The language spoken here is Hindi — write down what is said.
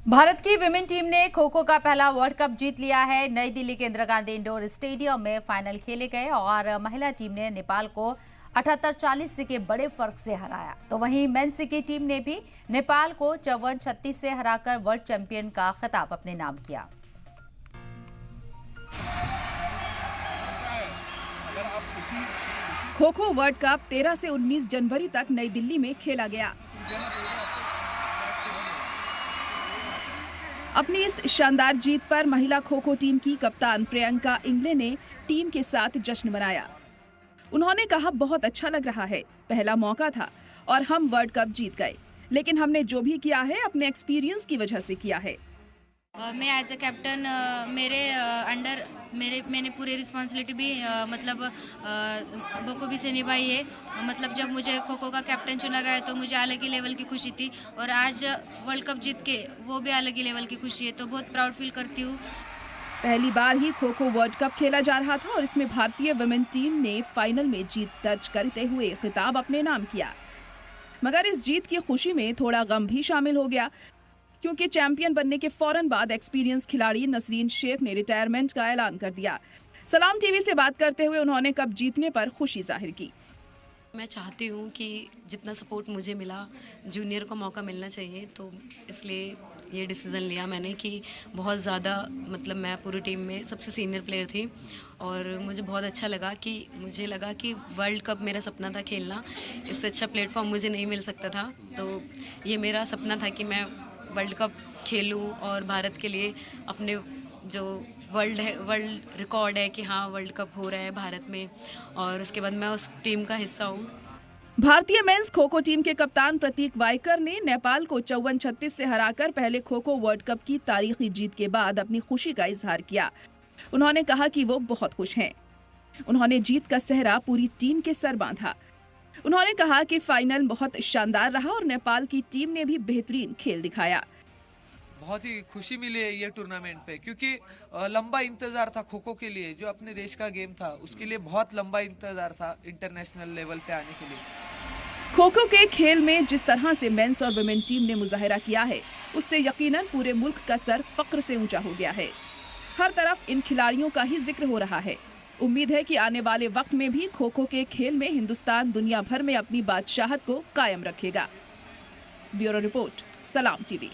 भारत की विमेन टीम ने खो खो का पहला वर्ल्ड कप जीत लिया है। नई दिल्ली के इंदिरा गांधी इंडोर स्टेडियम में फाइनल खेले गए और महिला टीम ने नेपाल को 78-40 के बड़े फर्क से हराया। तो वहीं मेंस की टीम ने भी नेपाल को 54-36 से हराकर वर्ल्ड चैंपियन का खिताब अपने नाम किया। खो खो वर्ल्ड कप 13 से 19 जनवरी तक नई दिल्ली में खेला गया। अपनी इस शानदार जीत पर महिला खो खो टीम की कप्तान प्रियंका इंगले ने टीम के साथ जश्न मनाया। उन्होंने कहा, बहुत अच्छा लग रहा है, पहला मौका था और हम वर्ल्ड कप जीत गए, लेकिन हमने जो भी किया है अपने एक्सपीरियंस की वजह से किया है। मैं एज अ कैप्टन मेरे अंडर मैंने पूरी रिस्पॉन्सिबिलिटी भी बखूबी से निभाई है। मतलब जब मुझे खो खो का कैप्टन चुना गया तो मुझे अलग ही लेवल की खुशी थी और आज वर्ल्ड कप जीत के वो भी अलग ही लेवल की खुशी है, तो बहुत प्राउड फील करती हूँ। पहली बार ही खो खो वर्ल्ड कप खेला जा रहा था और इसमें भारतीय वुमेन टीम ने फाइनल में जीत दर्ज करते हुए खिताब अपने नाम किया। मगर इस जीत की खुशी में थोड़ा गम भी शामिल हो गया, क्योंकि चैंपियन बनने के फौरन बाद एक्सपीरियंस खिलाड़ी नसरीन शेख ने रिटायरमेंट का ऐलान कर दिया। सलाम टीवी से बात करते हुए उन्होंने कप जीतने पर खुशी जाहिर की। मैं चाहती हूँ कि जितना सपोर्ट मुझे मिला, जूनियर को मौका मिलना चाहिए, तो इसलिए ये डिसीज़न लिया मैंने कि बहुत ज़्यादा मतलब मैं पूरी टीम में सबसे सीनियर प्लेयर थी और मुझे बहुत अच्छा लगा कि मुझे लगा कि वर्ल्ड कप मेरा सपना था खेलना। इससे अच्छा प्लेटफॉर्म मुझे नहीं मिल सकता था, तो ये मेरा सपना था कि मैं वर्ल्ड कप खेलूं और भारत के लिए अपने जो वर्ल्ड रिकॉर्ड है कि हाँ वर्ल्ड कप हो रहा है भारत में, और उसके बाद मैं उस टीम का हिस्सा हूँ। भारतीय मेंस खो खो टीम के कप्तान प्रतीक वायकर ने नेपाल को 54-36 से हराकर पहले खो खो वर्ल्ड कप की तारीखी जीत के बाद अपनी खुशी का इजहार किया। उन्होंने कहा कि वो बहुत खुश हैं। उन्होंने जीत का सेहरा पूरी टीम के सर बांधा। उन्होंने कहा कि फाइनल बहुत शानदार रहा और नेपाल की टीम ने भी बेहतरीन खेल दिखाया। बहुत ही खुशी मिली है ये टूर्नामेंट पे, क्योंकि लंबा इंतजार था खो खो के लिए, जो अपने देश का गेम था उसके लिए बहुत लंबा इंतजार था इंटरनेशनल लेवल पे आने के लिए। खो खो के खेल में जिस तरह से मेंस और वुमेन टीम ने मुजाहिरा किया है, उससे यकीनन पूरे मुल्क का सर फक्र से ऊंचा हो गया है। हर तरफ इन खिलाड़ियों का ही जिक्र हो रहा है। उम्मीद है कि आने वाले वक्त में भी खो खो के खेल में हिंदुस्तान दुनिया भर में अपनी बादशाहत को कायम रखेगा। ब्यूरो रिपोर्ट, सलाम टीवी।